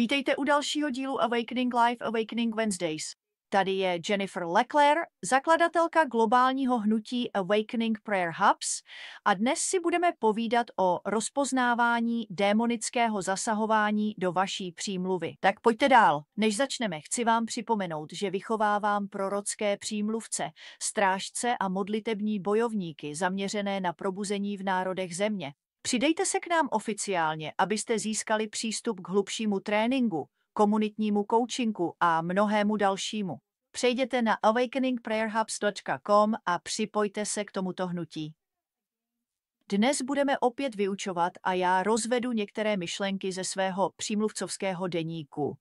Vítejte u dalšího dílu Awakening Live Awakening Wednesdays. Tady je Jennifer Leclerc, zakladatelka globálního hnutí Awakening Prayer Hubs a dnes si budeme povídat o rozpoznávání démonického zasahování do vaší přímluvy. Tak pojďte dál. Než začneme, chci vám připomenout, že vychovávám prorocké přímluvce, strážce a modlitební bojovníky zaměřené na probuzení v národech země. Přidejte se k nám oficiálně, abyste získali přístup k hlubšímu tréninku, komunitnímu coachingu a mnohému dalšímu. Přejděte na awakeningprayerhubs.com a připojte se k tomuto hnutí. Dnes budeme opět vyučovat a já rozvedu některé myšlenky ze svého přímluvcovského deníku.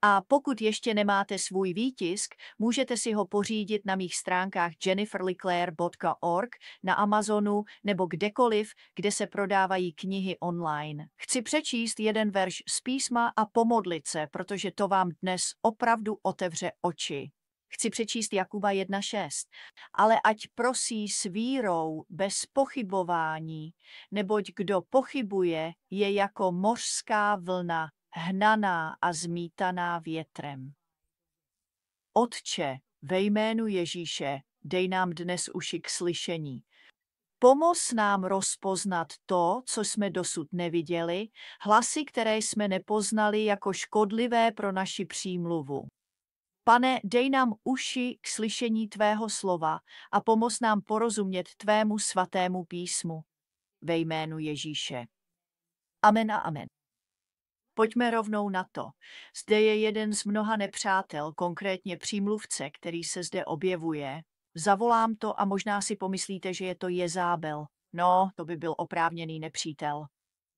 A pokud ještě nemáte svůj výtisk, můžete si ho pořídit na mých stránkách jenniferleclerc.org, na Amazonu nebo kdekoliv, kde se prodávají knihy online. Chci přečíst jeden verš z písma a pomodlit se, protože to vám dnes opravdu otevře oči. Chci přečíst Jakuba 1.6. Ale ať prosí s vírou, bez pochybování, neboť kdo pochybuje, je jako mořská vlna, hnaná a zmítaná větrem. Otče, ve jménu Ježíše, dej nám dnes uši k slyšení. Pomoz nám rozpoznat to, co jsme dosud neviděli, hlasy, které jsme nepoznali jako škodlivé pro naši přímluvu. Pane, dej nám uši k slyšení tvého slova a pomoz nám porozumět tvému svatému písmu. Ve jménu Ježíše. Amen a amen. Pojďme rovnou na to. Zde je jeden z mnoha nepřátel, konkrétně přímluvce, který se zde objevuje. Zavolám to a možná si pomyslíte, že je to Jezábel. No, to by byl oprávněný nepřítel.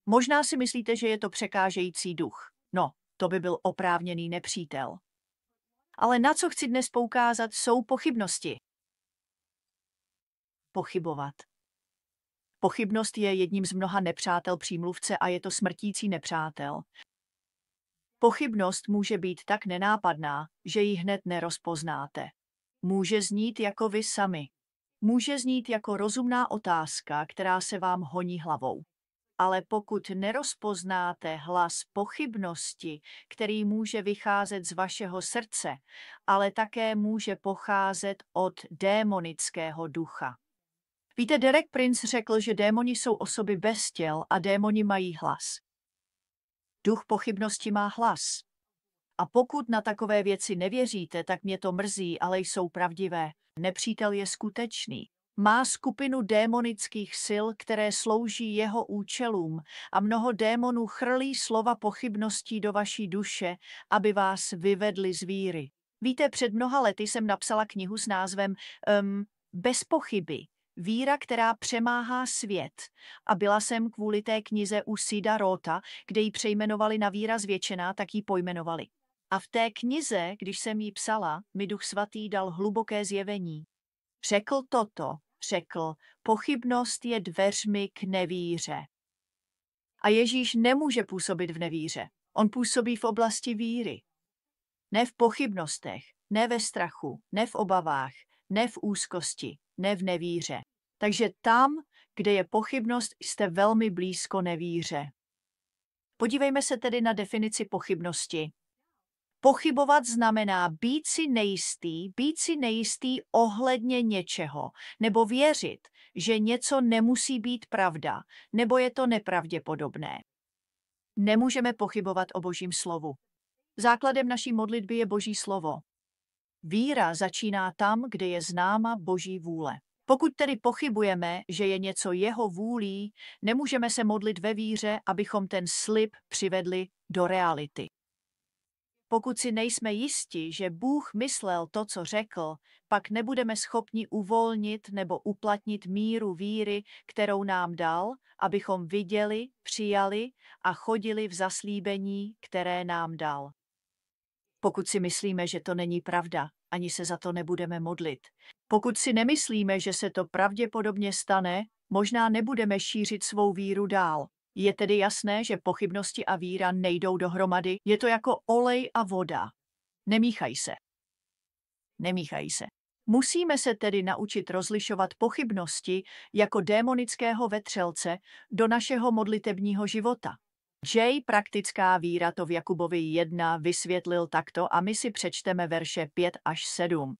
Možná si myslíte, že je to překážející duch. No, to by byl oprávněný nepřítel. Ale na co chci dnes poukázat, jsou pochybnosti. Pochybovat. Pochybnost je jedním z mnoha nepřátel přímluvce a je to smrtící nepřátel. Pochybnost může být tak nenápadná, že ji hned nerozpoznáte. Může znít jako vy sami. Může znít jako rozumná otázka, která se vám honí hlavou. Ale pokud nerozpoznáte hlas pochybnosti, který může vycházet z vašeho srdce, ale také může pocházet od démonického ducha. Víte, Derek Prince řekl, že démoni jsou osoby bez těl a démoni mají hlas. Duch pochybnosti má hlas. A pokud na takové věci nevěříte, tak mě to mrzí, ale jsou pravdivé. Nepřítel je skutečný. Má skupinu démonických sil, které slouží jeho účelům a mnoho démonů chrlí slova pochybností do vaší duše, aby vás vyvedli z víry. Víte, před mnoha lety jsem napsala knihu s názvem Bez pochyby. Víra, která přemáhá svět. A byla jsem kvůli té knize u Sida Rota, kde ji přejmenovali na víra zvětšená, tak ji pojmenovali. A v té knize, když jsem ji psala, mi Duch Svatý dal hluboké zjevení. Řekl toto, pochybnost je dveřmi k nevíře. A Ježíš nemůže působit v nevíře. On působí v oblasti víry. Ne v pochybnostech, ne ve strachu, ne v obavách, ne v úzkosti, ne v nevíře. Takže tam, kde je pochybnost, jste velmi blízko nevíře. Podívejme se tedy na definici pochybnosti. Pochybovat znamená být si nejistý ohledně něčeho, nebo věřit, že něco nemusí být pravda, nebo je to nepravděpodobné. Nemůžeme pochybovat o Božím slovu. Základem naší modlitby je Boží slovo. Víra začíná tam, kde je známa Boží vůle. Pokud tedy pochybujeme, že je něco jeho vůlí, nemůžeme se modlit ve víře, abychom ten slib přivedli do reality. Pokud si nejsme jisti, že Bůh myslel to, co řekl, pak nebudeme schopni uvolnit nebo uplatnit míru víry, kterou nám dal, abychom viděli, přijali a chodili v zaslíbení, které nám dal. Pokud si myslíme, že to není pravda, ani se za to nebudeme modlit. Pokud si nemyslíme, že se to pravděpodobně stane, možná nebudeme šířit svou víru dál. Je tedy jasné, že pochybnosti a víra nejdou dohromady. Je to jako olej a voda. Nemíchají se. Musíme se tedy naučit rozlišovat pochybnosti jako démonického vetřelce do našeho modlitebního života. J. Praktická víra to v Jakubovi 1 vysvětlil takto a my si přečteme verše 5 až 7.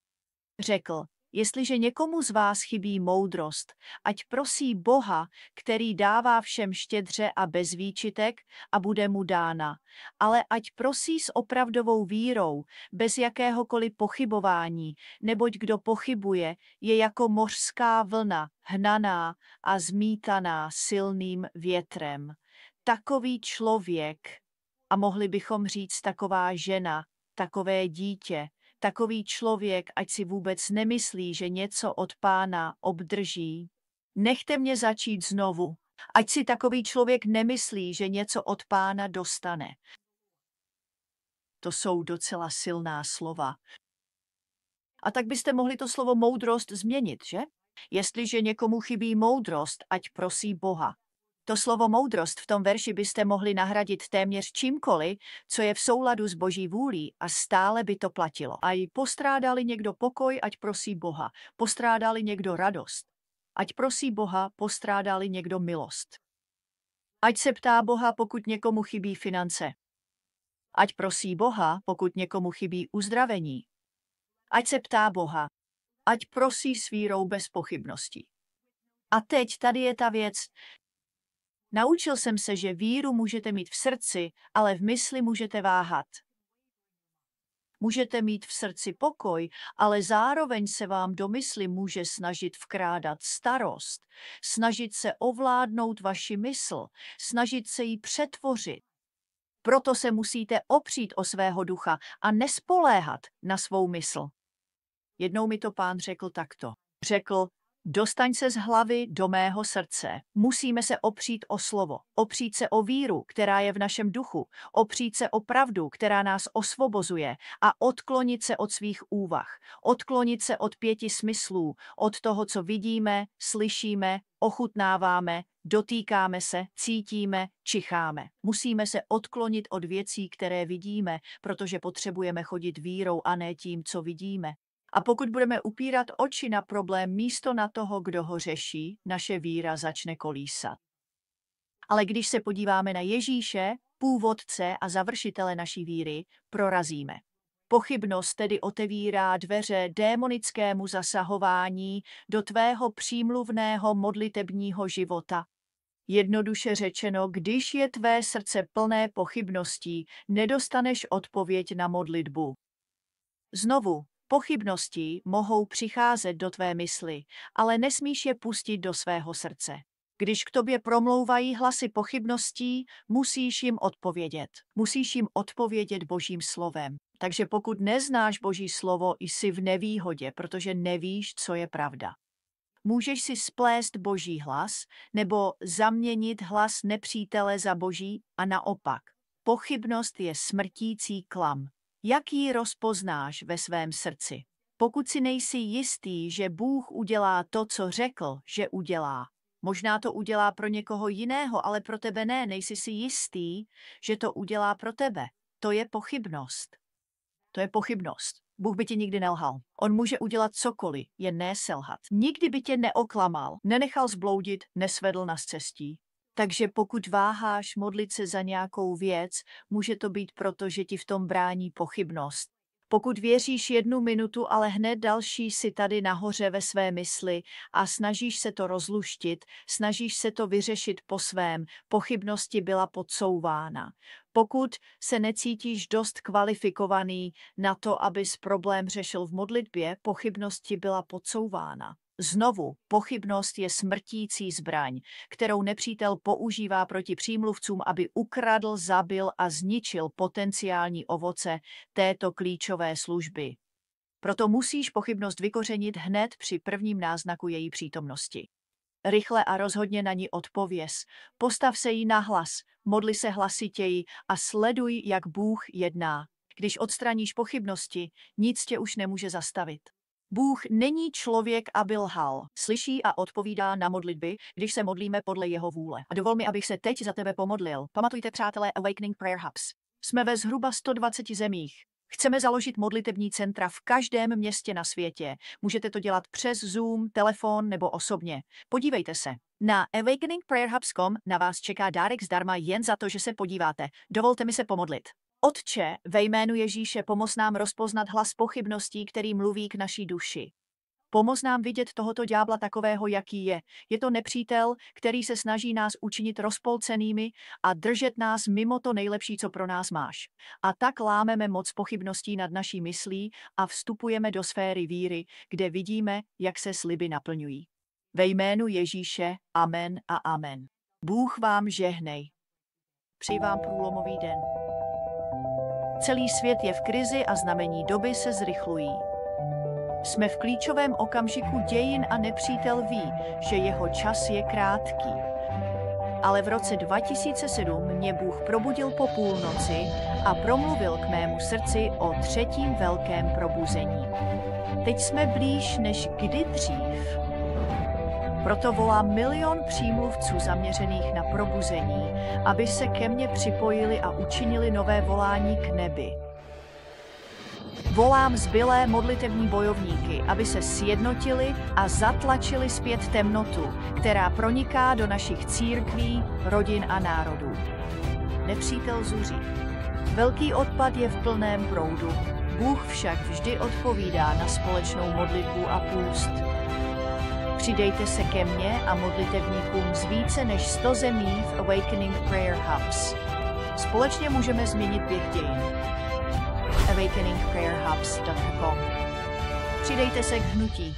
Řekl, jestliže někomu z vás chybí moudrost, ať prosí Boha, který dává všem štědře a bez výčitek a bude mu dána, ale ať prosí s opravdovou vírou, bez jakéhokoliv pochybování, neboť kdo pochybuje, je jako mořská vlna, hnaná a zmítaná silným větrem. Takový člověk, a mohli bychom říct taková žena, takové dítě, takový člověk, ať si vůbec nemyslí, že něco od Pána obdrží. Nechte mě začít znovu. Ať si takový člověk nemyslí, že něco od Pána dostane. To jsou docela silná slova. A tak byste mohli to slovo moudrost změnit, že? Jestliže někomu chybí moudrost, ať prosí Boha. To slovo moudrost v tom verši byste mohli nahradit téměř čímkoliv, co je v souladu s Boží vůlí a stále by to platilo. A i postrádali někdo pokoj, ať prosí Boha. Postrádali někdo radost. Ať prosí Boha, postrádali někdo milost. Ať se ptá Boha, pokud někomu chybí finance. Ať prosí Boha, pokud někomu chybí uzdravení. Ať se ptá Boha, ať prosí s vírou bez pochybností. A teď tady je ta věc. Naučil jsem se, že víru můžete mít v srdci, ale v mysli můžete váhat. Můžete mít v srdci pokoj, ale zároveň se vám do mysli může snažit vkrádat starost, snažit se ovládnout vaši mysl, snažit se ji přetvořit. Proto se musíte opřít o svého ducha a nespoléhat na svou mysl. Jednou mi to Pán řekl takto. Řekl, dostaň se z hlavy do mého srdce. Musíme se opřít o slovo, opřít se o víru, která je v našem duchu, opřít se o pravdu, která nás osvobozuje a odklonit se od svých úvah, odklonit se od 5 smyslů, od toho, co vidíme, slyšíme, ochutnáváme, dotýkáme se, cítíme, čicháme. Musíme se odklonit od věcí, které vidíme, protože potřebujeme chodit vírou a ne tím, co vidíme. A pokud budeme upírat oči na problém místo na toho, kdo ho řeší, naše víra začne kolísat. Ale když se podíváme na Ježíše, původce a završitele naší víry, prorazíme. Pochybnost tedy otevírá dveře démonickému zasahování do tvého přímluvného modlitebního života. Jednoduše řečeno, když je tvé srdce plné pochybností, nedostaneš odpověď na modlitbu. Znovu, pochybnosti mohou přicházet do tvé mysli, ale nesmíš je pustit do svého srdce. Když k tobě promlouvají hlasy pochybností, musíš jim odpovědět. Musíš jim odpovědět Božím slovem. Takže pokud neznáš Boží slovo, jsi v nevýhodě, protože nevíš, co je pravda. Můžeš si splést Boží hlas nebo zaměnit hlas nepřítele za Boží a naopak. Pochybnost je smrtící klam. Jak ji rozpoznáš ve svém srdci? Pokud si nejsi jistý, že Bůh udělá to, co řekl, že udělá. Možná to udělá pro někoho jiného, ale pro tebe ne. Nejsi si jistý, že to udělá pro tebe. To je pochybnost. To je pochybnost. Bůh by ti nikdy nelhal. On může udělat cokoliv, jen ne selhat. Nikdy by tě neoklamal, nenechal zbloudit, nesvedl na scestí. Takže pokud váháš modlit se za nějakou věc, může to být proto, že ti v tom brání pochybnost. Pokud věříš 1 minutu, ale hned další si tady nahoře ve své mysli a snažíš se to rozluštit, snažíš se to vyřešit po svém, pochybnosti byla podsouvána. Pokud se necítíš dost kvalifikovaný na to, abys problém řešil v modlitbě, pochybnosti byla podsouvána. Znovu, pochybnost je smrtící zbraň, kterou nepřítel používá proti přímluvcům, aby ukradl, zabil a zničil potenciální ovoce této klíčové služby. Proto musíš pochybnost vykořenit hned při prvním náznaku její přítomnosti. Rychle a rozhodně na ní odpověz. Postav se jí na hlas, modli se hlasitěji a sleduj, jak Bůh jedná. Když odstraníš pochybnosti, nic tě už nemůže zastavit. Bůh není člověk, aby lhal. Slyší a odpovídá na modlitby, když se modlíme podle jeho vůle. A dovol mi, abych se teď za tebe pomodlil. Pamatujte, přátelé, Awakening Prayer Hubs. Jsme ve zhruba 120 zemích. Chceme založit modlitební centra v každém městě na světě. Můžete to dělat přes Zoom, telefon nebo osobně. Podívejte se. Na awakeningprayerhubs.com na vás čeká dárek zdarma jen za to, že se podíváte. Dovolte mi se pomodlit. Otče, ve jménu Ježíše pomoz nám rozpoznat hlas pochybností, který mluví k naší duši. Pomoz nám vidět tohoto ďábla takového, jaký je. Je to nepřítel, který se snaží nás učinit rozpolcenými a držet nás mimo to nejlepší, co pro nás máš. A tak lámeme moc pochybností nad naší myslí a vstupujeme do sféry víry, kde vidíme, jak se sliby naplňují. Ve jménu Ježíše, amen a amen. Bůh vám žehnej. Přeji vám průlomový den. Celý svět je v krizi a znamení doby se zrychlují. Jsme v klíčovém okamžiku dějin a nepřítel ví, že jeho čas je krátký. Ale v roce 2007 mě Bůh probudil po půlnoci a promluvil k mému srdci o třetím velkém probuzení. Teď jsme blíž než kdy dřív. Proto volám milion přímluvců zaměřených na probuzení, aby se ke mně připojili a učinili nové volání k nebi. Volám zbylé modlitevní bojovníky, aby se sjednotili a zatlačili zpět temnotu, která proniká do našich církví, rodin a národů. Nepřítel zuří. Velký odpad je v plném proudu. Bůh však vždy odpovídá na společnou modlitbu a půst. Přidejte se ke mně a modlitevníkům z více než 100 zemí v Awakening Prayer Hubs. Společně můžeme změnit běh dějin. awakeningprayerhubs.com. Přidejte se k hnutí.